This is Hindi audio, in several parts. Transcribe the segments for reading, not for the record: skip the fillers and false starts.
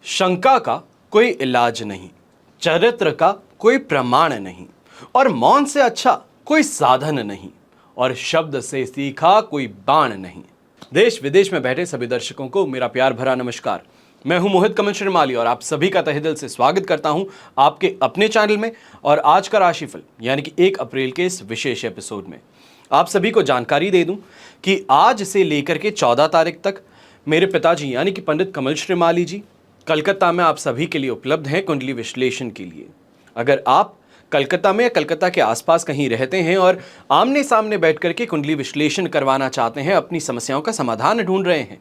शंका का कोई इलाज नहीं, चरित्र का कोई प्रमाण नहीं, और मौन से अच्छा कोई साधन नहीं, और शब्द से सीखा कोई बाण नहीं। देश विदेश में बैठे सभी दर्शकों को मेरा प्यार भरा नमस्कार। मैं हूं मोहित कमल श्रीमाली और आप सभी का तहे दिल से स्वागत करता हूं आपके अपने चैनल में। और आज का राशिफल यानी कि 1 अप्रैल के इस विशेष एपिसोड में आप सभी को जानकारी दे दूं कि आज से लेकर के 14 तारीख तक मेरे पिताजी यानी कि पंडित कमल श्रीमाली जी कलकत्ता में आप सभी के लिए उपलब्ध हैं कुंडली विश्लेषण के लिए। अगर आप कलकत्ता में या कलकत्ता के आसपास कहीं रहते हैं और आमने सामने बैठ करके कुंडली विश्लेषण करवाना चाहते हैं, अपनी समस्याओं का समाधान ढूंढ रहे हैं,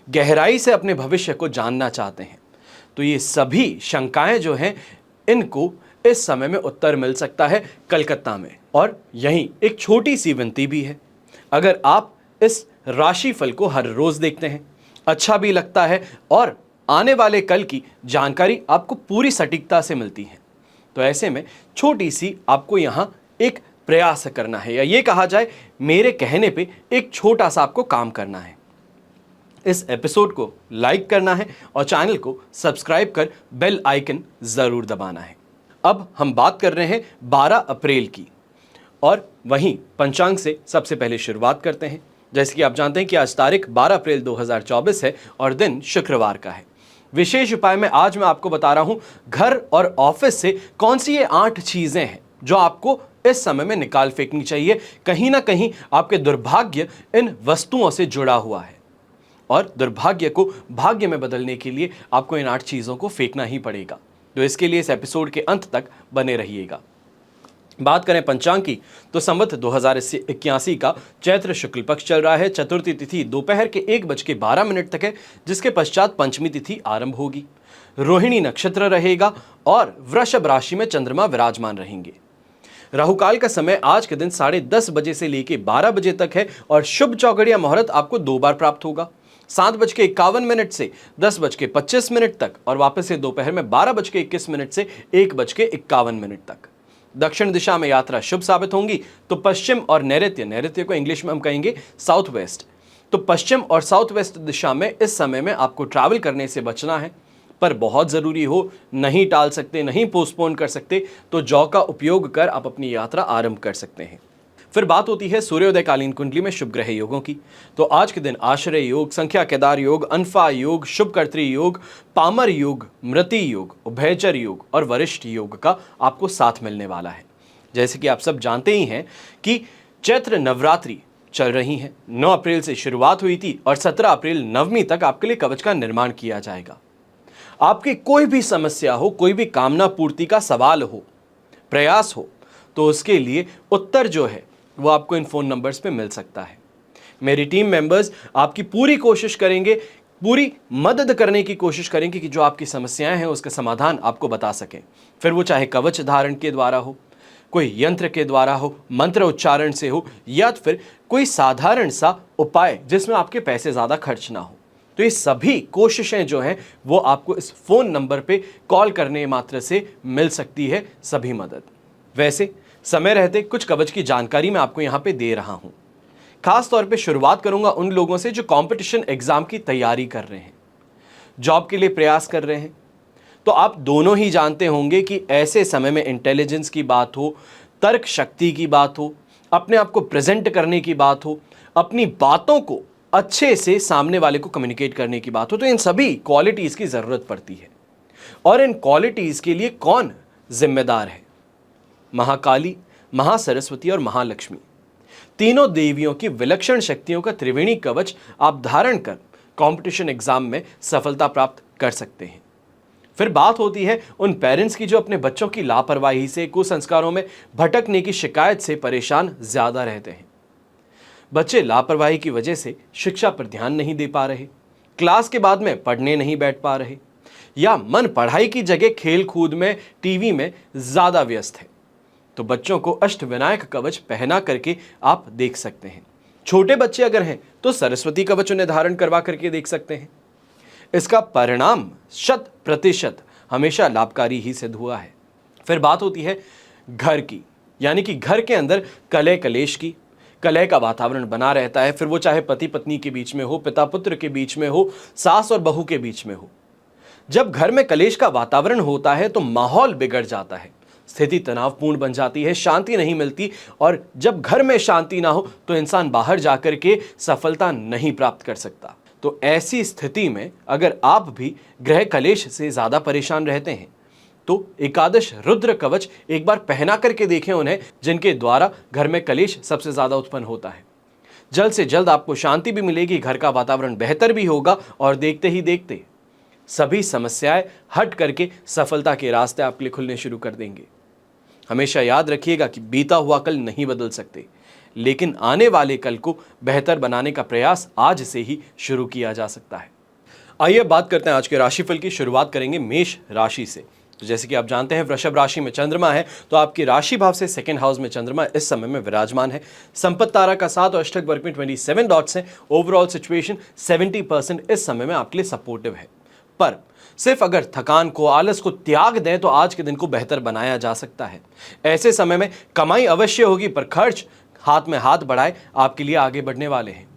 गहराई से अपने भविष्य को जानना चाहते हैं, तो ये सभी शंकाएं जो हैं इनको इस समय में उत्तर मिल सकता है कलकत्ता में। और यहीं एक छोटी सी विनती भी है, अगर आप इस राशिफल को हर रोज देखते हैं, अच्छा भी लगता है और आने वाले कल की जानकारी आपको पूरी सटीकता से मिलती है, तो ऐसे में छोटी सी आपको यहां एक प्रयास करना है, या ये कहा जाए मेरे कहने पे एक छोटा सा आपको काम करना है। इस एपिसोड को लाइक करना है और चैनल को सब्सक्राइब कर बेल आइकन जरूर दबाना है। अब हम बात कर रहे हैं 12 अप्रैल की, और वहीं पंचांग से सबसे पहले शुरुआत करते हैं। जैसे कि आप जानते हैं कि आज तारीख 12 अप्रैल 2024 है और दिन शुक्रवार का है। विशेष उपाय में आज मैं आपको बता रहा हूं घर और ऑफिस से कौन सी ये 8 चीजें हैं जो आपको इस समय में निकाल फेंकनी चाहिए। कहीं ना कहीं आपके दुर्भाग्य इन वस्तुओं से जुड़ा हुआ है और दुर्भाग्य को भाग्य में बदलने के लिए आपको इन 8 चीजों को फेंकना ही पड़ेगा। तो इसके लिए इस एपिसोड के अंत तक बने रहिएगा। बात करें पंचांग की तो संवत 2081 का चैत्र शुक्ल पक्ष चल रहा है। चतुर्थी तिथि दोपहर के 1:12 तक है, जिसके पश्चात पंचमी तिथि आरंभ होगी। रोहिणी नक्षत्र रहेगा और वृषभ राशि में चंद्रमा विराजमान रहेंगे। राहुकाल का समय आज के दिन 10:30 बजे से लेकर 12 बजे तक है और शुभ चौघड़िया मुहूर्त आपको 2 बार प्राप्त होगा, 7:51 से 10:25 तक, और वापस से दोपहर में 12:21 से 1:51 तक। दक्षिण दिशा में यात्रा शुभ साबित होंगी तो पश्चिम और नैऋत्य को इंग्लिश में हम कहेंगे साउथ वेस्ट, तो पश्चिम और साउथ वेस्ट दिशा में इस समय में आपको ट्रैवल करने से बचना है। पर बहुत जरूरी हो, नहीं टाल सकते, नहीं पोस्टपोन कर सकते, तो जौ का उपयोग कर आप अपनी यात्रा आरंभ कर सकते हैं। फिर बात होती है सूर्योदयकालीन कुंडली में शुभ ग्रह योगों की। तो आज के दिन आश्रय योग, संख्या केदार योग, अनफा योग, शुभकर्त्री योग, पामर योग, मृति योग, उभयचर योग और वरिष्ठ योग का आपको साथ मिलने वाला है। जैसे कि आप सब जानते ही हैं कि चैत्र नवरात्रि चल रही है। 9 अप्रैल से शुरुआत हुई थी और 17 अप्रैल नवमी तक आपके लिए कवच का निर्माण किया जाएगा। आपकी कोई भी समस्या हो, कोई भी कामना पूर्ति का सवाल हो, प्रयास हो, तो उसके लिए उत्तर जो है वो आपको इन फोन नंबर्स पे मिल सकता है। मेरी टीम मेंबर्स आपकी पूरी कोशिश करेंगे, पूरी मदद करने की कोशिश करेंगे कि जो आपकी समस्याएं हैं उसका समाधान आपको बता सकें। फिर वो चाहे कवच धारण के द्वारा हो, कोई यंत्र के द्वारा हो, मंत्र उच्चारण से हो, या फिर कोई साधारण सा उपाय जिसमें आपके पैसे ज़्यादा खर्च ना हो। तो ये सभी कोशिशें जो हैं वो आपको इस फोन नंबर पे कॉल करने मात्र से मिल सकती है, सभी मदद। वैसे समय रहते कुछ कवच की जानकारी मैं आपको यहाँ पे दे रहा हूँ। खास तौर पे शुरुआत करूंगा उन लोगों से जो कंपटीशन एग्जाम की तैयारी कर रहे हैं, जॉब के लिए प्रयास कर रहे हैं। तो आप दोनों ही जानते होंगे कि ऐसे समय में इंटेलिजेंस की बात हो, तर्क शक्ति की बात हो, अपने आप को प्रेजेंट करने की बात हो, अपनी बातों को अच्छे से सामने वाले को कम्युनिकेट करने की बात हो, तो इन सभी क्वालिटीज की जरूरत पड़ती है। और इन क्वालिटीज के लिए कौन जिम्मेदार है? महाकाली, महासरस्वती और महालक्ष्मी, तीनों देवियों की विलक्षण शक्तियों का त्रिवेणी कवच आप धारण कर कंपटीशन एग्जाम में सफलता प्राप्त कर सकते हैं। फिर बात होती है उन पेरेंट्स की जो अपने बच्चों की लापरवाही से, कुसंस्कारों में भटकने की शिकायत से परेशान ज्यादा रहते हैं। बच्चे लापरवाही की वजह से शिक्षा पर ध्यान नहीं दे पा रहे, क्लास के बाद में पढ़ने नहीं बैठ पा रहे, या मन पढ़ाई की जगह खेल कूद में, टीवी में ज्यादा व्यस्त है। तो बच्चों को अष्टविनायक कवच पहना करके आप देख सकते हैं। छोटे बच्चे अगर हैं तो सरस्वती कवच उन्हें धारण करवा करके देख सकते हैं। इसका परिणाम 100% हमेशा लाभकारी ही सिद्ध हुआ है। फिर बात होती है घर की, यानी कि घर के अंदर कलह कलेश की, कलह का वातावरण बना रहता है। फिर वो चाहे पति पत्नी के बीच में हो, पिता पुत्र के बीच में हो, सास और बहू के बीच में हो। जब घर में कलेश का वातावरण होता है तो माहौल बिगड़ जाता है, स्थिति तनावपूर्ण बन जाती है, शांति नहीं मिलती। और जब घर में शांति ना हो तो इंसान बाहर जाकर के सफलता नहीं प्राप्त कर सकता। तो ऐसी स्थिति में अगर आप भी गृह कलेश से ज्यादा परेशान रहते हैं तो एकादश रुद्र कवच एक बार पहना करके देखें उन्हें, जिनके द्वारा घर में कलेश सबसे ज्यादा उत्पन्न होता है। जल्द से जल्द आपको शांति भी मिलेगी, घर का वातावरण बेहतर भी होगा और देखते ही देखते सभी समस्याएं हट करके सफलता के रास्ते आपके लिए खुलने शुरू कर देंगे। हमेशा याद रखिएगा कि बीता हुआ कल नहीं बदल सकते, लेकिन आने वाले कल को बेहतर बनाने का प्रयास आज से ही शुरू किया जा सकता है। आइए बात करते हैं आज के राशिफल की। शुरुआत करेंगे मेष राशि से। तो जैसे कि आप जानते हैं वृषभ राशि में चंद्रमा है, तो आपकी राशि भाव से सेकंड हाउस में चंद्रमा इस समय में विराजमान है। संपत्ति तारा का 7 और अष्टक वर्ग में 27 डॉट्स हैं। ओवरऑल सिचुएशन 70% इस समय में आपके लिए सपोर्टिव है। पर सिर्फ अगर थकान को, आलस को त्याग दें तो आज के दिन को बेहतर बनाया जा सकता है। ऐसे समय में कमाई अवश्य होगी, पर खर्च हाथ में हाथ बढ़ाए आपके लिए आगे बढ़ने वाले हैं।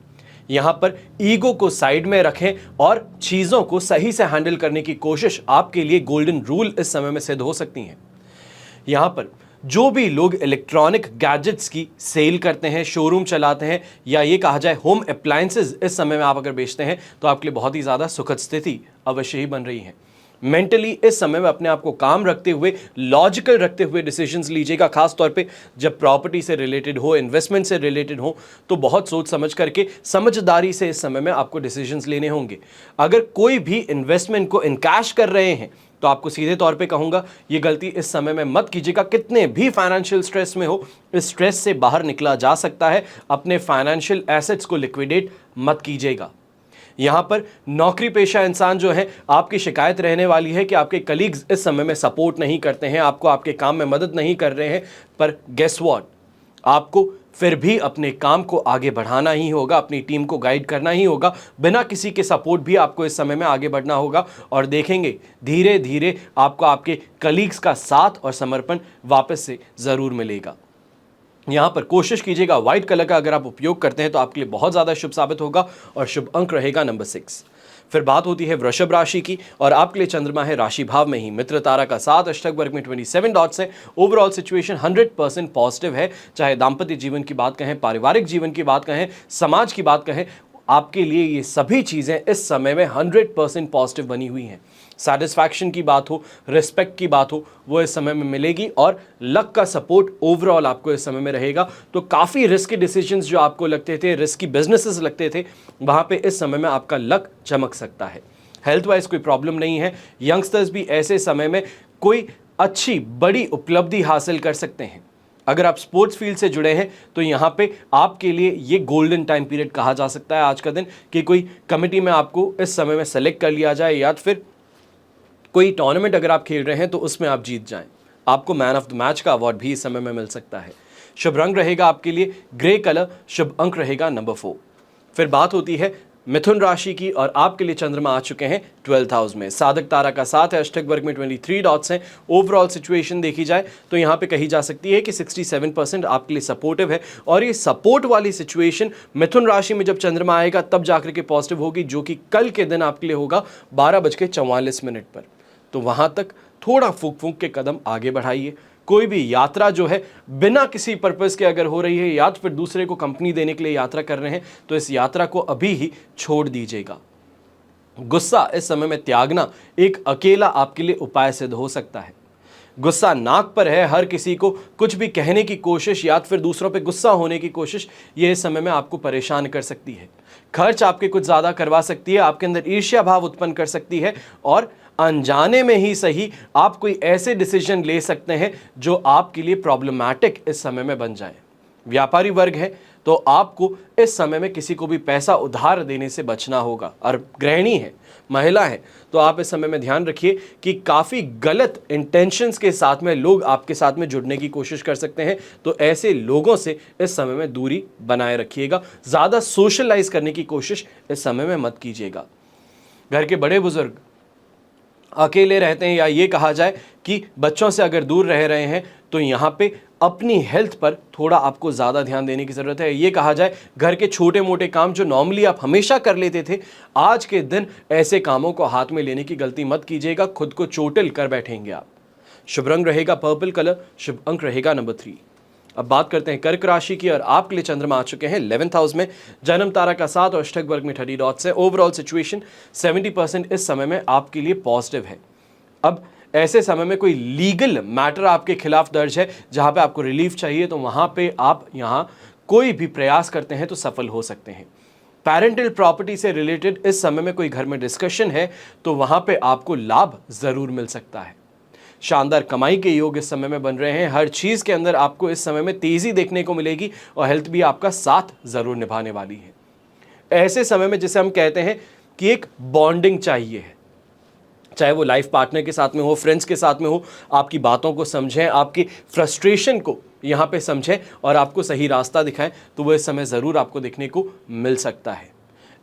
यहां पर ईगो को साइड में रखें और चीजों को सही से हैंडल करने की कोशिश आपके लिए गोल्डन रूल इस समय में सिद्ध हो सकती है। यहां पर जो भी लोग इलेक्ट्रॉनिक गैजेट्स की सेल करते हैं, शोरूम चलाते हैं, या ये कहा जाए होम अप्लायंसेस इस समय में आप अगर बेचते हैं तो आपके लिए बहुत ही ज़्यादा सुखद स्थिति अवश्य ही बन रही है। मेंटली इस समय में अपने आप को काम रखते हुए, लॉजिकल रखते हुए डिसीजंस लीजिएगा। खास तौर पे जब प्रॉपर्टी से रिलेटेड हो, इन्वेस्टमेंट से रिलेटेड हो, तो बहुत सोच समझ करके, समझदारी से इस समय में आपको डिसीजंस लेने होंगे। अगर कोई भी इन्वेस्टमेंट को इनकैश कर रहे हैं तो आपको सीधे तौर पे कहूंगा ये गलती इस समय में मत कीजिएगा। कितने भी फाइनेंशियल स्ट्रेस में हो, इस स्ट्रेस से बाहर निकला जा सकता है। अपने फाइनेंशियल एसेट्स को लिक्विडेट मत कीजिएगा। यहां पर नौकरी पेशा इंसान जो है, आपकी शिकायत रहने वाली है कि आपके कलीग्स इस समय में सपोर्ट नहीं करते हैं, आपको आपके काम में मदद नहीं कर रहे हैं। पर गेस व्हाट, आपको फिर भी अपने काम को आगे बढ़ाना ही होगा, अपनी टीम को गाइड करना ही होगा। बिना किसी के सपोर्ट भी आपको इस समय में आगे बढ़ना होगा और देखेंगे धीरे धीरे आपको आपके कलीग्स का साथ और समर्पण वापस से ज़रूर मिलेगा। यहाँ पर कोशिश कीजिएगा व्हाइट कलर का अगर आप उपयोग करते हैं तो आपके लिए बहुत ज़्यादा शुभ साबित होगा और शुभ अंक रहेगा नंबर 6। फिर बात होती है वृषभ राशि की और आपके लिए चंद्रमा है राशि भाव में ही। मित्र तारा का 7, अष्टक वर्ग में 27 डॉट्स है। ओवरऑल सिचुएशन 100% पॉजिटिव है। चाहे दाम्पत्य जीवन की बात कहें, पारिवारिक जीवन की बात कहें, समाज की बात कहें, आपके लिए ये सभी चीज़ें इस समय में 100% पॉजिटिव बनी हुई हैं। सेटिस्फैक्शन की बात हो, रिस्पेक्ट की बात हो, वो इस समय में मिलेगी और लक का सपोर्ट ओवरऑल आपको इस समय में रहेगा। तो काफ़ी रिस्की डिसीजंस जो आपको लगते थे, रिस्की बिजनेसेस लगते थे, वहाँ पे इस समय में आपका लक चमक सकता है। हेल्थ वाइज कोई प्रॉब्लम नहीं है। यंगस्टर्स भी ऐसे समय में कोई अच्छी बड़ी उपलब्धि हासिल कर सकते हैं। अगर आप स्पोर्ट्स फील्ड से जुड़े हैं तो यहाँ पे आपके लिए ये गोल्डन टाइम पीरियड कहा जा सकता है आज का दिन, कि कोई कमेटी में आपको इस समय में सेलेक्ट कर लिया जाए या फिर कोई टूर्नामेंट अगर आप खेल रहे हैं तो उसमें आप जीत जाएं। आपको मैन ऑफ द मैच का अवार्ड भी इस समय में मिल सकता है। शुभ रंग रहेगा आपके लिए ग्रे कलर, शुभ अंक रहेगा नंबर 4। फिर बात होती है मिथुन राशि की और आपके लिए चंद्रमा आ चुके हैं 12th हाउस में। साधक तारा का 7 है, अष्टक वर्ग में 23 डॉट्स हैं। ओवरऑल सिचुएशन देखी जाए तो यहाँ पे कही जा सकती है कि 67% आपके लिए सपोर्टिव है और ये सपोर्ट वाली सिचुएशन मिथुन राशि में जब चंद्रमा आएगा तब जाकर के पॉजिटिव होगी, जो कि कल के दिन आपके लिए होगा 12:44 पर। तो वहाँ तक थोड़ा फूंक फूंक के कदम आगे बढ़ाइए। कोई भी यात्रा जो है बिना किसी पर्पस के अगर हो रही है या तो फिर दूसरे को कंपनी देने के लिए यात्रा कर रहे हैं तो इस यात्रा को अभी ही छोड़ दीजिएगा। गुस्सा इस समय में त्यागना एक अकेला आपके लिए उपाय सिद्ध हो सकता है। गुस्सा नाक पर है, हर किसी को कुछ भी कहने की कोशिश या फिर दूसरों पे गुस्सा होने की कोशिश, ये इस समय में आपको परेशान कर सकती है। खर्च आपके कुछ ज़्यादा करवा सकती है, आपके अंदर ईर्ष्या भाव उत्पन्न कर सकती है और अनजाने में ही सही आप कोई ऐसे डिसीजन ले सकते हैं जो आपके लिए प्रॉब्लमैटिक इस समय में बन जाए। व्यापारी वर्ग है तो आपको इस समय में किसी को भी पैसा उधार देने से बचना होगा। और गृहिणी है, महिला है, तो आप इस समय में ध्यान रखिए कि काफ़ी गलत इंटेंशंस के साथ में लोग आपके साथ में जुड़ने की कोशिश कर सकते हैं। तो ऐसे लोगों से इस समय में दूरी बनाए रखिएगा। ज़्यादा सोशलाइज करने की कोशिश इस समय में मत कीजिएगा। घर के बड़े बुजुर्ग अकेले रहते हैं, या ये कहा जाए कि बच्चों से अगर दूर रह रहे हैं, तो यहाँ पे अपनी हेल्थ पर थोड़ा आपको ज़्यादा ध्यान देने की ज़रूरत है। ये कहा जाए घर के छोटे मोटे काम जो नॉर्मली आप हमेशा कर लेते थे, आज के दिन ऐसे कामों को हाथ में लेने की गलती मत कीजिएगा, खुद को चोटिल कर बैठेंगे आप। शुभ रंग रहेगा पर्पल कलर, शुभ अंक रहेगा नंबर 3। अब बात करते हैं कर्क राशि की, और आपके लिए चंद्रमा आ चुके हैं 11th हाउस में, जन्म तारा का 7 और अष्टक वर्ग में 30 डॉट्स है। ओवरऑल सिचुएशन 70% इस समय में आपके लिए पॉजिटिव है। अब ऐसे समय में कोई लीगल मैटर आपके खिलाफ दर्ज है जहां पे आपको रिलीफ चाहिए, तो वहां पे आप यहां कोई भी प्रयास करते हैं तो सफल हो सकते हैं। पेरेंटल प्रॉपर्टी से रिलेटेड इस समय में कोई घर में डिस्कशन है तो वहां पे आपको लाभ जरूर मिल सकता है। शानदार कमाई के योग इस समय में बन रहे हैं। हर चीज के अंदर आपको इस समय में तेजी देखने को मिलेगी और हेल्थ भी आपका साथ जरूर निभाने वाली है। ऐसे समय में जिसे हम कहते हैं कि एक बॉन्डिंग चाहिए है, चाहे वो लाइफ पार्टनर के साथ में हो, फ्रेंड्स के साथ में हो, आपकी बातों को समझें, आपकी फ्रस्ट्रेशन को यहाँ पे समझें और आपको सही रास्ता दिखाएं, तो वो इस समय ज़रूर आपको देखने को मिल सकता है।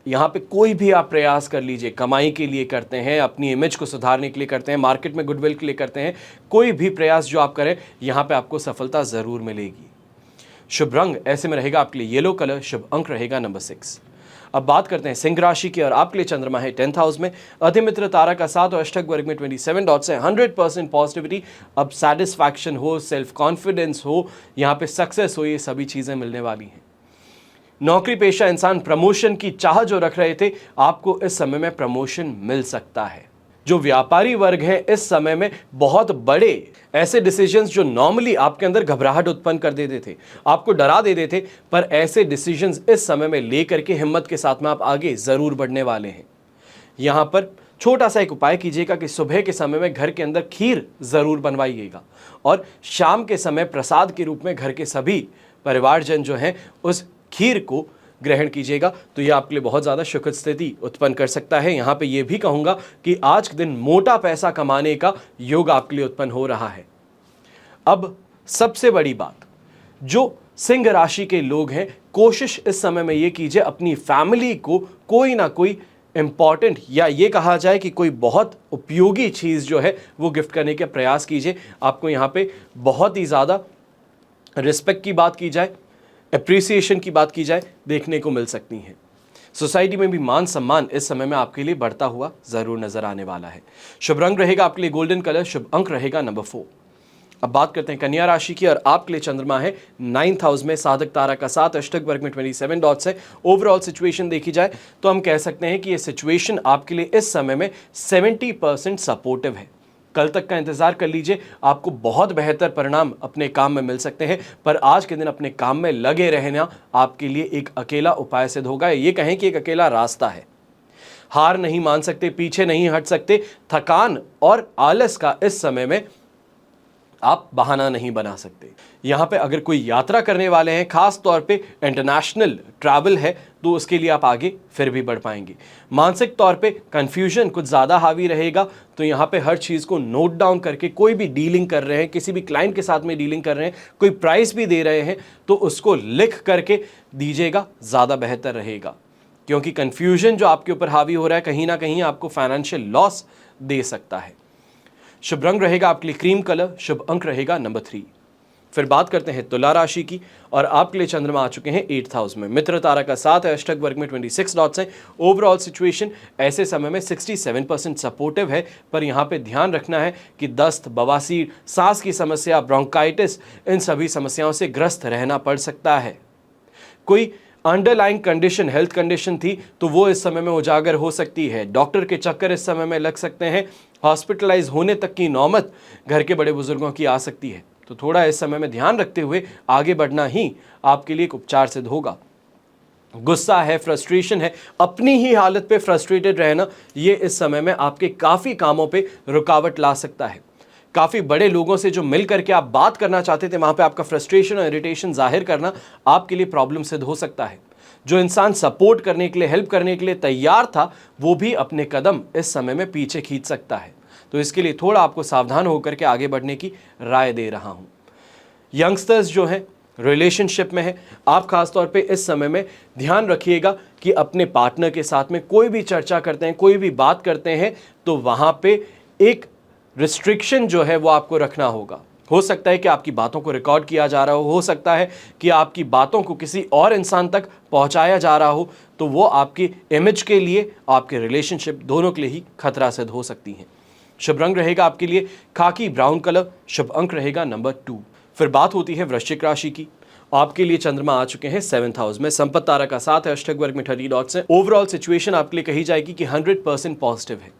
यहाँ पे कोई भी आप प्रयास कर लीजिए, कमाई के लिए करते हैं, अपनी इमेज को सुधारने के लिए करते हैं, मार्केट में गुडविल के लिए करते हैं, कोई भी प्रयास जो आप करें यहाँ पे आपको सफलता ज़रूर मिलेगी। शुभ रंग ऐसे में रहेगा आपके लिए येलो कलर, शुभ अंक रहेगा नंबर 6। अब बात करते हैं सिंह राशि की, और आपके लिए चंद्रमा है 10th हाउस में, अधिमित्र तारा का 7 और अष्टक वर्ग में 27 डॉट्स है। 100% पॉजिटिविटी, अब सेटिस्फैक्शन हो, सेल्फ कॉन्फिडेंस हो, यहाँ पे सक्सेस हो, ये सभी चीज़ें मिलने वाली हैं। नौकरी पेशा इंसान प्रमोशन की चाह जो रख रहे थे, आपको इस समय में प्रमोशन मिल सकता है। जो व्यापारी वर्ग है इस समय में बहुत बड़े ऐसे डिसीजंस जो नॉर्मली आपके अंदर घबराहट उत्पन्न कर देते थे, आपको डरा देते थे, पर ऐसे डिसीजंस इस समय में लेकर के हिम्मत के साथ में आप आगे जरूर बढ़ने वाले हैं। यहां पर छोटा सा एक उपाय कीजिएगा कि सुबह के समय में घर के अंदर खीर जरूर बनवाइएगा और शाम के समय प्रसाद के रूप में घर के सभी परिवारजन जो हैं उस खीर को ग्रहण कीजिएगा, तो यह आपके लिए बहुत ज़्यादा सुखद स्थिति उत्पन्न कर सकता है। यहाँ पे ये भी कहूँगा कि आज के दिन मोटा पैसा कमाने का योग आपके लिए उत्पन्न हो रहा है। अब सबसे बड़ी बात, जो सिंह राशि के लोग हैं, कोशिश इस समय में ये कीजिए अपनी फैमिली को कोई ना कोई इंपॉर्टेंट या ये कहा जाए कि कोई बहुत उपयोगी चीज़ जो है वो गिफ्ट करने के प्रयास कीजिए। आपको यहाँ पे बहुत ही ज़्यादा रिस्पेक्ट की बात की जाए, एप्रिसिएशन की बात की जाए, देखने को मिल सकती हैं। सोसाइटी में भी मान सम्मान इस समय में आपके लिए बढ़ता हुआ जरूर नजर आने वाला है। शुभ रंग रहेगा आपके लिए गोल्डन कलर, शुभ अंक रहेगा नंबर 4। अब बात करते हैं कन्या राशि की, और आपके लिए चंद्रमा है 9th हाउस में, साधक तारा का 7, अष्टक वर्ग में 27 डॉट्स है। ओवरऑल सिचुएशन देखी जाए तो हम कह सकते हैं कि यह सिचुएशन आपके लिए इस समय में 70% सपोर्टिव है। कल तक का इंतजार कर लीजिए, आपको बहुत बेहतर परिणाम अपने काम में मिल सकते हैं, पर आज के दिन अपने काम में लगे रहना आपके लिए एक अकेला उपाय सिद्ध होगा। ये कहें कि एक अकेला रास्ता है। हार नहीं मान सकते, पीछे नहीं हट सकते, थकान और आलस का इस समय में आप बहाना नहीं बना सकते। यहाँ पे अगर कोई यात्रा करने वाले हैं, खास तौर पे इंटरनेशनल ट्रैवल है, तो उसके लिए आप आगे फिर भी बढ़ पाएंगे। मानसिक तौर पे कंफ्यूजन कुछ ज़्यादा हावी रहेगा, तो यहाँ पे हर चीज़ को नोट डाउन करके, कोई भी डीलिंग कर रहे हैं, किसी भी क्लाइंट के साथ में डीलिंग कर रहे हैं, कोई प्राइस भी दे रहे हैं, तो उसको लिख करके दीजिएगा, ज़्यादा बेहतर रहेगा। क्योंकि कंफ्यूजन जो आपके ऊपर हावी हो रहा है, कहीं ना कहीं आपको फाइनेंशियल लॉस दे सकता है। शुभ रंग रहेगा आपके लिए क्रीम कलर, शुभ अंक रहेगा नंबर 3। फिर बात करते हैं तुला राशि की, और आपके लिए चंद्रमा आ चुके हैं 8th हाउस में, मित्र तारा का 7 है, अष्टक वर्ग में 26 डॉट्स हैं। ओवरऑल सिचुएशन ऐसे समय में 67% सपोर्टिव है, पर यहाँ पे ध्यान रखना है कि दस्त, बवासीर, सांस की समस्या, ब्रोंकाइटिस, इन सभी समस्याओं से ग्रस्त रहना पड़ सकता है। कोई अंडरलाइंग कंडीशन, हेल्थ कंडीशन थी, तो वो इस समय में उजागर हो सकती है। डॉक्टर के चक्कर इस समय में लग सकते हैं, हॉस्पिटलाइज होने तक की नौबत घर के बड़े बुजुर्गों की आ सकती है। तो थोड़ा इस समय में ध्यान रखते हुए आगे बढ़ना ही आपके लिए एक उपचार सिद्ध होगा। गुस्सा है, फ्रस्ट्रेशन है, अपनी ही हालत पे फ्रस्ट्रेटेड रहना, ये इस समय में आपके काफ़ी कामों पे रुकावट ला सकता है। काफ़ी बड़े लोगों से जो मिल करके आप बात करना चाहते थे, वहाँ पे आपका फ्रस्ट्रेशन और इरिटेशन जाहिर करना आपके लिए प्रॉब्लम सिद्ध हो सकता है। जो इंसान सपोर्ट करने के लिए, हेल्प करने के लिए तैयार था, वो भी अपने कदम इस समय में पीछे खींच सकता है। तो इसके लिए थोड़ा आपको सावधान होकर के आगे बढ़ने की राय दे रहा हूँ। यंगस्टर्स जो हैं रिलेशनशिप में है, आप खास तौर पे इस समय में ध्यान रखिएगा कि अपने पार्टनर के साथ में कोई भी चर्चा करते हैं, कोई भी बात करते हैं, तो वहाँ पे एक रिस्ट्रिक्शन जो है वो आपको रखना होगा। हो सकता है कि आपकी बातों को रिकॉर्ड किया जा रहा हो सकता है कि आपकी बातों को किसी और इंसान तक पहुंचाया जा रहा हो, तो वो आपकी इमेज के लिए, आपके रिलेशनशिप दोनों के लिए ही खतरा सिद्ध हो सकती हैं। शुभ रंग रहेगा आपके लिए खाकी ब्राउन कलर, शुभ अंक रहेगा नंबर 2। फिर बात होती है वृश्चिक राशि की। आपके लिए चंद्रमा आ चुके हैं 7th हाउस में, संपत्ति तारा का साथ है, अष्टक वर्ग में 30 डॉट्स है। ओवरऑल सिचुएशन आपके लिए कही जाएगी कि 100% पॉजिटिव है।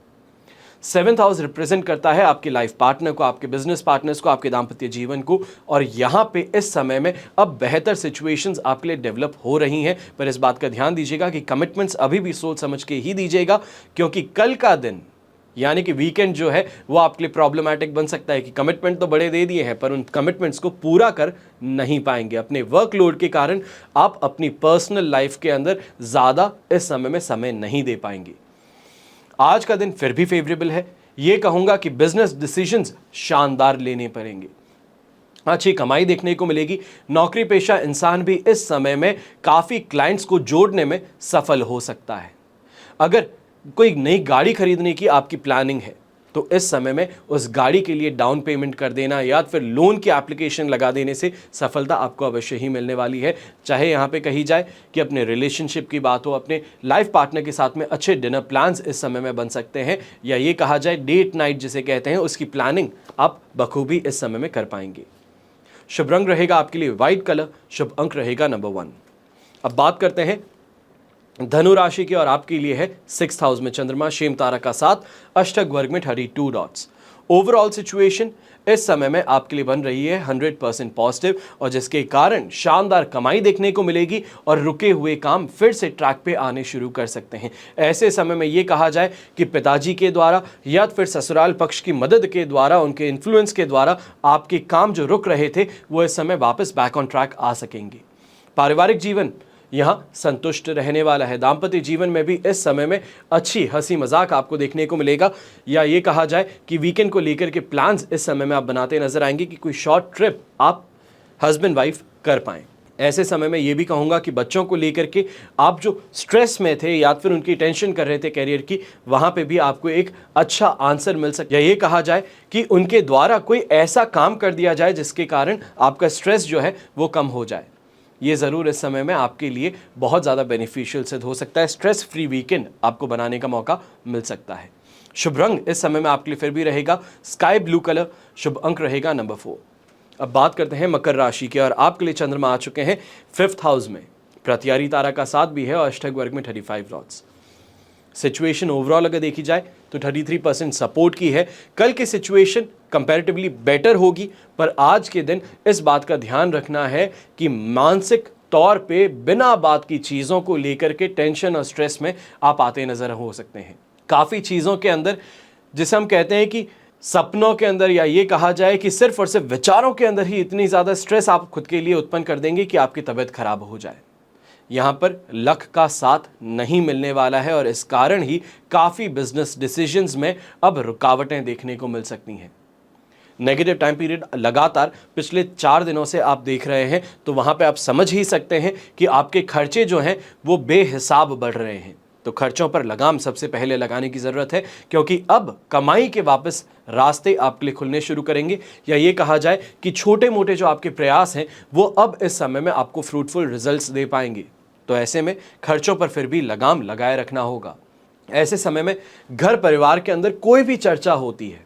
7th हाउस रिप्रेजेंट करता है आपके लाइफ पार्टनर को, आपके बिजनेस पार्टनर्स को, आपके दाम्पत्य जीवन को, और यहां पे इस समय में अब बेहतर सिचुएशंस आपके लिए डेवलप हो रही हैं। पर इस बात का ध्यान दीजिएगा कि कमिटमेंट्स अभी भी सोच समझ के ही दीजिएगा, क्योंकि कल का दिन यानी कि वीकेंड जो है वो आपके लिए प्रॉब्लमैटिक बन सकता है कि कमिटमेंट तो बड़े दे दिए हैं पर उन कमिटमेंट्स को पूरा कर नहीं पाएंगे। अपने वर्कलोड के कारण आप अपनी पर्सनल लाइफ के अंदर ज़्यादा इस समय में समय नहीं दे पाएंगे। आज का दिन फिर भी फेवरेबल है। ये कहूँगा कि बिजनेस डिसीजंस शानदार लेने पड़ेंगे, अच्छी कमाई देखने को मिलेगी। नौकरी पेशा इंसान भी इस समय में काफ़ी क्लाइंट्स को जोड़ने में सफल हो सकता है। अगर कोई नई गाड़ी खरीदने की आपकी प्लानिंग है तो इस समय में उस गाड़ी के लिए डाउन पेमेंट कर देना या फिर लोन की एप्लीकेशन लगा देने से सफलता आपको अवश्य ही मिलने वाली है। चाहे यहाँ पे कही जाए कि अपने रिलेशनशिप की बात हो, अपने लाइफ पार्टनर के साथ में अच्छे डिनर प्लान्स इस समय में बन सकते हैं, या ये कहा जाए डेट नाइट जिसे कहते हैं, उसकी प्लानिंग आप बखूबी इस समय में कर पाएंगे। शुभ रंग रहेगा आपके लिए व्हाइट कलर, शुभ अंक रहेगा नंबर 1। अब बात करते हैं धनु राशि की, और आपके लिए है 6th हाउस में चंद्रमा, शेम तारा का साथ, अष्टक वर्ग में 32 डॉट्स। ओवरऑल सिचुएशन इस समय में आपके लिए बन रही है 100% पॉजिटिव, और जिसके कारण शानदार कमाई देखने को मिलेगी और रुके हुए काम फिर से ट्रैक पे आने शुरू कर सकते हैं। ऐसे समय में ये कहा जाए कि पिताजी के द्वारा या फिर ससुराल पक्ष की मदद के द्वारा, उनके इन्फ्लुएंस के द्वारा आपके काम जो रुक रहे थे वो इस समय वापस बैक ऑन ट्रैक आ सकेंगे। पारिवारिक जीवन यहाँ संतुष्ट रहने वाला है। दाम्पत्य जीवन में भी इस समय में अच्छी हंसी मजाक आपको देखने को मिलेगा, या ये कहा जाए कि वीकेंड को लेकर के प्लान्स इस समय में आप बनाते नजर आएंगे कि कोई शॉर्ट ट्रिप आप हस्बैंड वाइफ कर पाएं। ऐसे समय में ये भी कहूँगा कि बच्चों को लेकर के आप जो स्ट्रेस में थे या फिर उनकी टेंशन कर रहे थे कैरियर की, वहाँ पे भी आपको एक अच्छा आंसर मिल सकता है, या ये कहा जाए कि उनके द्वारा कोई ऐसा काम कर दिया जाए जिसके कारण आपका स्ट्रेस जो है वो कम हो जाए। ये ज़रूर इस समय में आपके लिए बहुत ज़्यादा बेनिफिशियल सिद्ध हो सकता है। स्ट्रेस फ्री वीकेंड आपको बनाने का मौका मिल सकता है। शुभ रंग इस समय में आपके लिए फिर भी रहेगा स्काई ब्लू कलर, शुभ अंक रहेगा नंबर 4। अब बात करते हैं मकर राशि के, और आपके लिए चंद्रमा आ चुके हैं 5th हाउस में, प्रत्यारी तारा का साथ भी है और अष्टक वर्ग में 35 डॉट्स। सिचुएशन ओवरऑल अगर देखी जाए तो 33% सपोर्ट की है। कल की सिचुएशन कंपैरेटिवली बेटर होगी, पर आज के दिन इस बात का ध्यान रखना है कि मानसिक तौर पे बिना बात की चीज़ों को लेकर के टेंशन और स्ट्रेस में आप आते नजर हो सकते हैं। काफ़ी चीज़ों के अंदर जिसे हम कहते हैं कि सपनों के अंदर, या ये कहा जाए कि सिर्फ और सिर्फ विचारों के अंदर ही इतनी ज़्यादा स्ट्रेस आप खुद के लिए उत्पन्न कर देंगे कि आपकी तबीयत खराब हो जाए। यहाँ पर लक का साथ नहीं मिलने वाला है और इस कारण ही काफ़ी बिजनेस डिसीजंस में अब रुकावटें देखने को मिल सकती हैं। नेगेटिव टाइम पीरियड लगातार पिछले 4 दिनों से आप देख रहे हैं, तो वहाँ पे आप समझ ही सकते हैं कि आपके खर्चे जो हैं वो बेहिसाब बढ़ रहे हैं। तो खर्चों पर लगाम सबसे पहले लगाने की ज़रूरत है, क्योंकि अब कमाई के वापस रास्ते आपके लिए खुलने शुरू करेंगे, या ये कहा जाए कि छोटे मोटे जो आपके प्रयास हैं वो अब इस समय में आपको फ्रूटफुल रिजल्ट्स दे पाएंगे। तो ऐसे में खर्चों पर फिर भी लगाम लगाए रखना होगा। ऐसे समय में घर परिवार के अंदर कोई भी चर्चा होती है,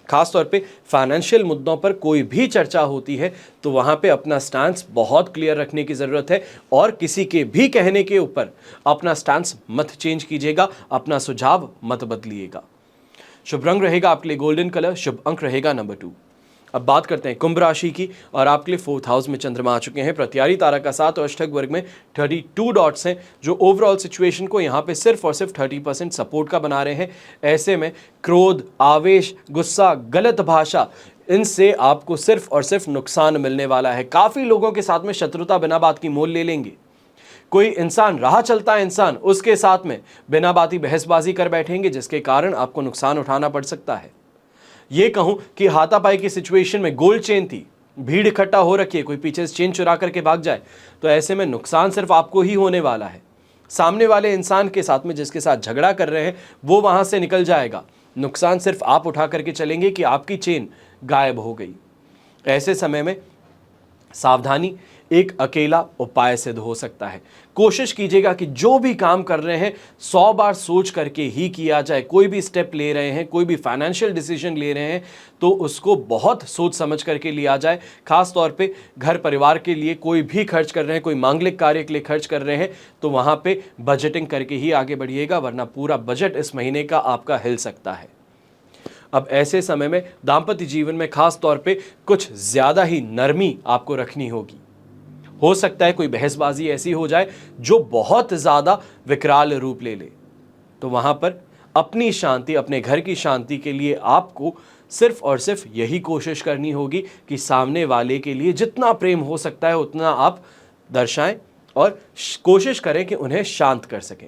खासतौर पे फाइनेंशियल मुद्दों पर कोई भी चर्चा होती है, तो वहाँ पे अपना स्टैंस बहुत क्लियर रखने की ज़रूरत है, और किसी के भी कहने के ऊपर अपना स्टैंस मत चेंज कीजिएगा, अपना सुझाव मत बदलिएगा। शुभ रंग रहेगा आपके लिए गोल्डन कलर, शुभ अंक रहेगा नंबर 2। अब बात करते हैं कुंभ राशि की, और आपके लिए 4th हाउस में चंद्रमा आ चुके हैं, प्रत्यारी तारा का साथ और अष्टक वर्ग में 32 डॉट्स हैं, जो ओवरऑल सिचुएशन को यहाँ पे सिर्फ और सिर्फ 30% सपोर्ट का बना रहे हैं। ऐसे में क्रोध, आवेश, गुस्सा, गलत भाषा, इनसे आपको सिर्फ और सिर्फ नुकसान मिलने वाला है। काफ़ी लोगों के साथ में शत्रुता बिना बात की मोल ले लेंगे। कोई इंसान, राह चलता है इंसान, उसके साथ में बिना बाती बहसबाजी कर बैठेंगे, जिसके कारण आपको नुकसान उठाना पड़ सकता है। ये कहूं कि हाथापाई की सिचुएशन में गोल्ड चेन थी, भीड़ इकट्ठा हो रखी है, कोई पीछे से चेन चुरा करके भाग जाए, तो ऐसे में नुकसान सिर्फ आपको ही होने वाला है। सामने वाले इंसान के साथ में जिसके साथ झगड़ा कर रहे हैं वो वहां से निकल जाएगा, नुकसान सिर्फ आप उठा करके चलेंगे कि आपकी चेन गायब हो गई। ऐसे समय में सावधानी एक अकेला उपाय सिद्ध हो सकता है। कोशिश कीजिएगा कि जो भी काम कर रहे हैं 100 बार सोच करके ही किया जाए। कोई भी स्टेप ले रहे हैं, कोई भी फाइनेंशियल डिसीजन ले रहे हैं तो उसको बहुत सोच समझ करके लिया जाए। खास तौर पे घर परिवार के लिए कोई भी खर्च कर रहे हैं, कोई मांगलिक कार्य के लिए खर्च कर रहे हैं तो वहां पे बजटिंग करके ही आगे बढ़िएगा, वरना पूरा बजट इस महीने का आपका हिल सकता है। अब ऐसे समय में दाम्पत्य जीवन में खास तौर पे कुछ ज्यादा ही नरमी आपको रखनी होगी। हो सकता है कोई बहसबाजी ऐसी हो जाए जो बहुत ज्यादा विकराल रूप ले ले, तो वहां पर अपनी शांति, अपने घर की शांति के लिए आपको सिर्फ और सिर्फ यही कोशिश करनी होगी कि सामने वाले के लिए जितना प्रेम हो सकता है उतना आप दर्शाएं और कोशिश करें कि उन्हें शांत कर सकें।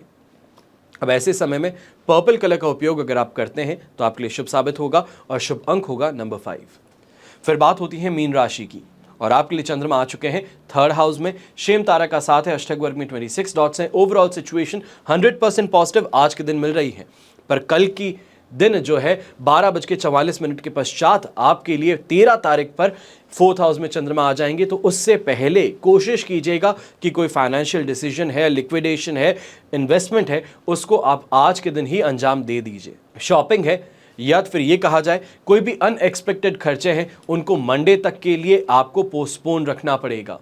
अब ऐसे समय में पर्पल कलर का उपयोग अगर आप करते हैं तो आपके लिए शुभ साबित होगा और शुभ अंक होगा नंबर 5। फिर बात होती है मीन राशि की, और आपके लिए चंद्रमा आ चुके हैं 3rd हाउस में। शेम तारा का साथ है, अष्टक वर्ग में 26 डॉट्स हैं। ओवरऑल सिचुएशन 100% पॉजिटिव आज के दिन मिल रही है, पर कल की दिन जो है 12:44 के पश्चात आपके लिए 13 तारीख पर 4th हाउस में चंद्रमा आ जाएंगे। तो उससे पहले कोशिश कीजिएगा कि कोई फाइनेंशियल डिसीजन है, लिक्विडेशन है, इन्वेस्टमेंट है, उसको आप आज के दिन ही अंजाम दे दीजिए। शॉपिंग है या फिर ये कहा जाए कोई भी अनएक्सपेक्टेड खर्चे हैं, उनको मंडे तक के लिए आपको पोस्टपोन रखना पड़ेगा।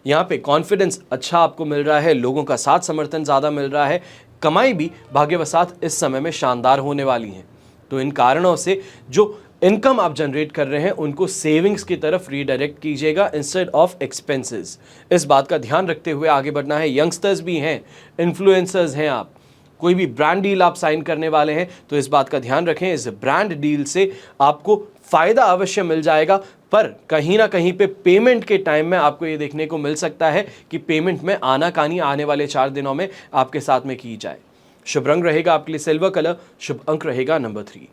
यहाँ पे कॉन्फिडेंस अच्छा आपको मिल रहा है, लोगों का साथ समर्थन ज़्यादा मिल रहा है, कमाई भी भाग्यवशात इस समय में शानदार होने वाली है। तो इन कारणों से जो इनकम आप जनरेट कर रहे हैं उनको सेविंग्स की तरफ रीडायरेक्ट कीजिएगा इंस्टेड ऑफ एक्सपेंसेस। इस बात का ध्यान रखते हुए आगे बढ़ना है। यंगस्टर्स भी हैं, इन्फ्लुएंसर्स हैं, आप कोई भी ब्रांड डील आप साइन करने वाले हैं तो इस बात का ध्यान रखें, इस ब्रांड डील से आपको फायदा अवश्य मिल जाएगा, पर कहीं ना कहीं पे पेमेंट के टाइम में आपको ये देखने को मिल सकता है कि पेमेंट में आनाकानी आने वाले 4 दिनों में आपके साथ में की जाए। शुभ रंग रहेगा आपके लिए सिल्वर कलर, शुभ अंक रहेगा नंबर 3।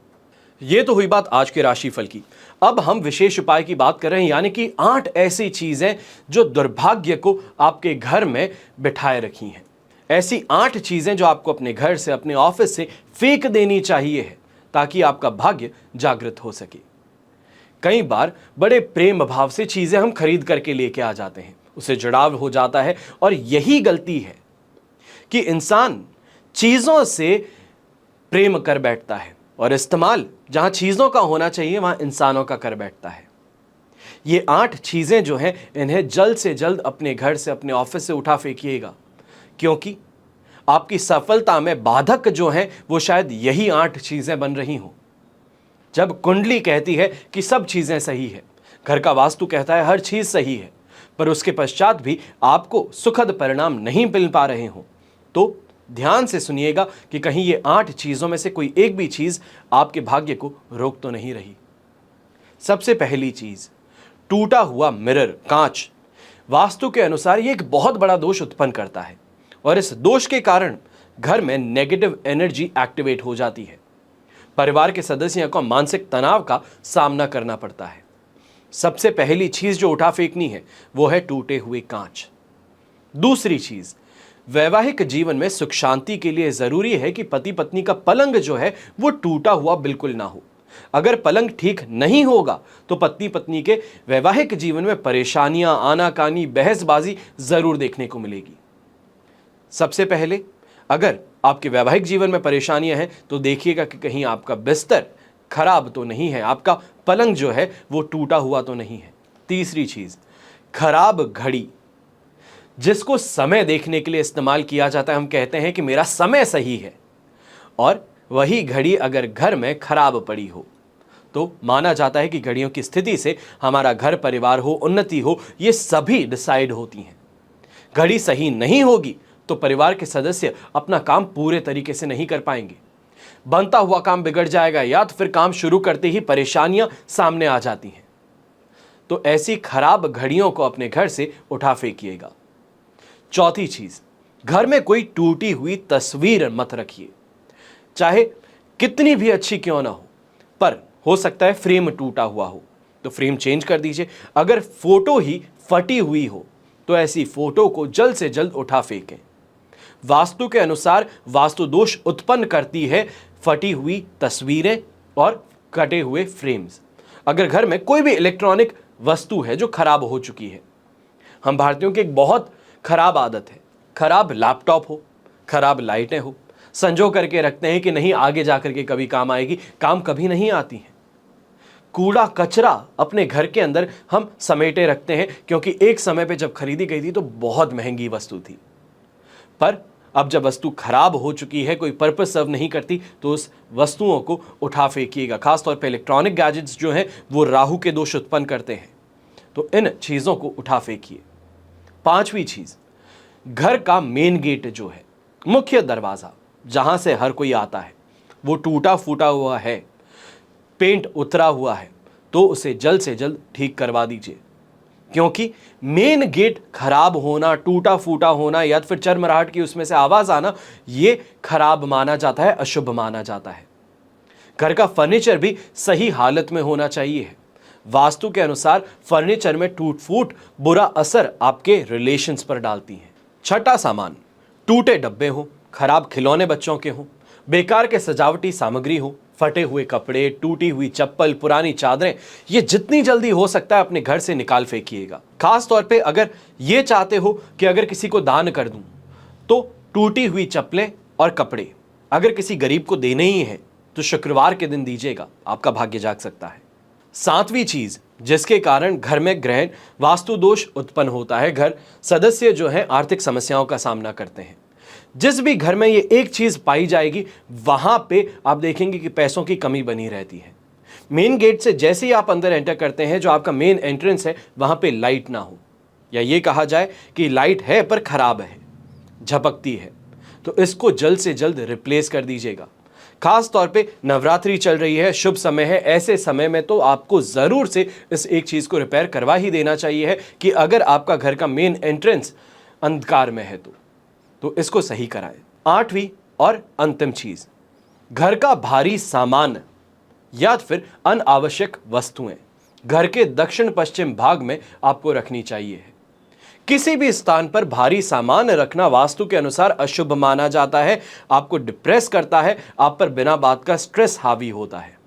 ये तो हुई बात आज के राशिफल की। अब हम विशेष उपाय की बात कर रहे हैं, यानी कि 8 ऐसी चीजें जो दुर्भाग्य को आपके घर में बिठाए रखी हैं। ऐसी 8 चीजें जो आपको अपने घर से, अपने ऑफिस से फेंक देनी चाहिए है ताकि आपका भाग्य जागृत हो सके। कई बार बड़े प्रेम भाव से चीजें हम खरीद करके लेके आ जाते हैं, उससे जुड़ाव हो जाता है, और यही गलती है कि इंसान चीजों से प्रेम कर बैठता है और इस्तेमाल जहां चीजों का होना चाहिए वहां इंसानों का कर बैठता है। ये 8 चीजें जो हैं इन्हें जल्द से जल्द अपने घर से, अपने ऑफिस से उठा फेंकिएगा, क्योंकि आपकी सफलता में बाधक जो हैं वो शायद यही 8 चीजें बन रही हों। जब कुंडली कहती है कि सब चीजें सही है, घर का वास्तु कहता है हर चीज सही है, पर उसके पश्चात भी आपको सुखद परिणाम नहीं मिल पा रहे हों, तो ध्यान से सुनिएगा कि कहीं ये 8 चीजों में से कोई एक भी चीज आपके भाग्य को रोक तो नहीं रही। सबसे पहली चीज, टूटा हुआ मिरर, कांच। वास्तु के अनुसार ये एक बहुत बड़ा दोष उत्पन्न करता है और इस दोष के कारण घर में नेगेटिव एनर्जी एक्टिवेट हो जाती है। परिवार के सदस्यों को मानसिक तनाव का सामना करना पड़ता है। सबसे पहली चीज जो उठा फेंकनी है वो है टूटे हुए कांच। दूसरी चीज, वैवाहिक जीवन में सुख शांति के लिए जरूरी है कि पति पत्नी का पलंग जो है वो टूटा हुआ बिल्कुल ना हो। अगर पलंग ठीक नहीं होगा तो पति पत्नी के वैवाहिक जीवन में परेशानियां, आनाकानी, बहसबाजी जरूर देखने को मिलेगी। सबसे पहले अगर आपके वैवाहिक जीवन में परेशानियां हैं तो देखिएगा कि कहीं आपका बिस्तर खराब तो नहीं है, आपका पलंग जो है वो टूटा हुआ तो नहीं है। तीसरी चीज, खराब घड़ी, जिसको समय देखने के लिए इस्तेमाल किया जाता है। हम कहते हैं कि मेरा समय सही है, और वही घड़ी अगर घर में खराब पड़ी हो तो माना जाता है कि घड़ियों की स्थिति से हमारा घर परिवार हो, उन्नति हो, ये सभी डिसाइड होती हैं। घड़ी सही नहीं होगी तो परिवार के सदस्य अपना काम पूरे तरीके से नहीं कर पाएंगे, बनता हुआ काम बिगड़ जाएगा, या तो फिर काम शुरू करते ही परेशानियां सामने आ जाती हैं। तो ऐसी खराब घड़ियों को अपने घर से उठा फेंकिएगा। चौथी चीज, घर में कोई टूटी हुई तस्वीर मत रखिए, चाहे कितनी भी अच्छी क्यों ना हो, पर हो सकता है फ्रेम टूटा हुआ हो तो फ्रेम चेंज कर दीजिए। अगर फोटो ही फटी हुई हो तो ऐसी फोटो को जल्द से जल्द उठा फेंकें। वास्तु के अनुसार वास्तु दोष उत्पन्न करती है फटी हुई तस्वीरें और कटे हुए फ्रेम्स। अगर घर में कोई भी इलेक्ट्रॉनिक वस्तु है जो खराब हो चुकी है, हम भारतीयों की एक बहुत खराब आदत है, खराब लैपटॉप हो, खराब लाइटें हो, संजो करके रखते हैं कि नहीं आगे जाकर के कभी काम आएगी, काम कभी नहीं आती है। कूड़ा कचरा अपने घर के अंदर हम समेटे रखते हैं क्योंकि एक समय पे जब खरीदी गई थी तो बहुत महंगी वस्तु थी, पर अब जब वस्तु खराब हो चुकी है, कोई पर्पस सर्व नहीं करती, तो उस वस्तुओं को उठा फेंकिएगा। खासतौर पे इलेक्ट्रॉनिक गैजेट्स जो हैं वो राहु के दोष उत्पन्न करते हैं, तो इन चीज़ों को उठा फेंकिए। पांचवी चीज़, घर का मेन गेट जो है, मुख्य दरवाज़ा जहां से हर कोई आता है, वो टूटा फूटा हुआ है, पेंट उतरा हुआ है, तो उसे जल्द से जल्द ठीक करवा दीजिए। क्योंकि मेन गेट खराब होना, टूटा फूटा होना या फिर चरमराहट की उसमें से आवाज आना, ये खराब माना जाता है, अशुभ माना जाता है। घर का फर्नीचर भी सही हालत में होना चाहिए। वास्तु के अनुसार फर्नीचर में टूट फूट बुरा असर आपके रिलेशंस पर डालती है। छठा सामान, टूटे डब्बे हो, खराब खिलौने बच्चों के हो, बेकार के सजावटी सामग्री हो, फटे हुए कपड़े, टूटी हुई चप्पल, पुरानी चादरें, ये जितनी जल्दी हो सकता है अपने घर से निकाल फेंकिएगा। खास तौर पे अगर ये चाहते हो कि अगर किसी को दान कर दूं, तो टूटी हुई चप्पलें और कपड़े अगर किसी गरीब को देने ही है तो शुक्रवार के दिन दीजिएगा, आपका भाग्य जाग सकता है। सातवीं चीज जिसके कारण घर में ग्रहण वास्तु दोष उत्पन्न होता है, घर सदस्य जो है आर्थिक समस्याओं का सामना करते हैं। जिस भी घर में ये एक चीज पाई जाएगी, वहां पे आप देखेंगे कि पैसों की कमी बनी रहती है। मेन गेट से जैसे ही आप अंदर एंटर करते हैं, जो आपका मेन एंट्रेंस है, वहां पे लाइट ना हो, या ये कहा जाए कि लाइट है पर खराब है, झपकती है, तो इसको जल्द से जल्द रिप्लेस कर दीजिएगा। खास तौर पे नवरात्रि चल रही है, शुभ समय है, ऐसे समय में तो आपको जरूर से इस एक चीज को रिपेयर करवा ही देना चाहिए है कि अगर आपका घर का मेन एंट्रेंस अंधकार में है तो इसको सही कराएं। आठवीं और अंतिम चीज, घर का भारी सामान या फिर अनावश्यक वस्तुएं घर के दक्षिण पश्चिम भाग में आपको रखनी चाहिए। किसी भी स्थान पर भारी सामान रखना वास्तु के अनुसार अशुभ माना जाता है, आपको डिप्रेस करता है, आप पर बिना बात का स्ट्रेस हावी होता है।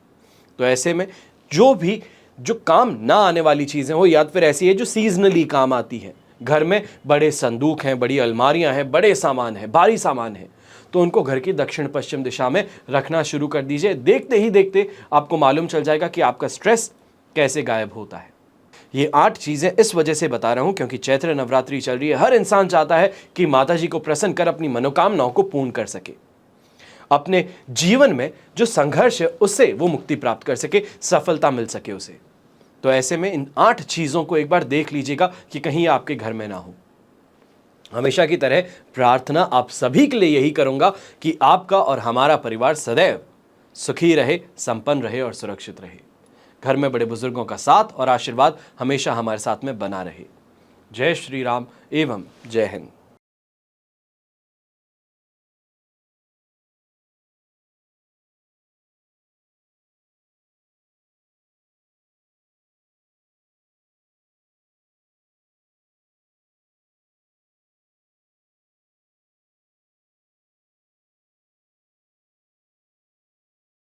तो ऐसे में जो काम ना आने वाली चीजें हो या फिर ऐसी है जो सीजनली काम आती है, घर में बड़े संदूक हैं, बड़ी अलमारियां हैं, बड़े सामान हैं, भारी सामान है, तो उनको घर की दक्षिण पश्चिम दिशा में रखना शुरू कर दीजिए। देखते ही देखते आपको मालूम चल जाएगा कि आपका स्ट्रेस कैसे गायब होता है। ये 8 चीजें इस वजह से बता रहा हूं क्योंकि चैत्र नवरात्रि चल रही है। हर इंसान चाहता है कि माता जी को प्रसन्न कर अपनी मनोकामनाओं को पूर्ण कर सके, अपने जीवन में जो संघर्ष है उससे वो मुक्ति प्राप्त कर सके, सफलता मिल सके उसे। तो ऐसे में इन 8 चीजों को एक बार देख लीजिएगा कि कहीं आपके घर में ना हो। हमेशा की तरह प्रार्थना आप सभी के लिए यही करूंगा कि आपका और हमारा परिवार सदैव सुखी रहे, संपन्न रहे और सुरक्षित रहे। घर में बड़े बुजुर्गों का साथ और आशीर्वाद हमेशा हमारे साथ में बना रहे। जय श्री राम एवं जय हिंद।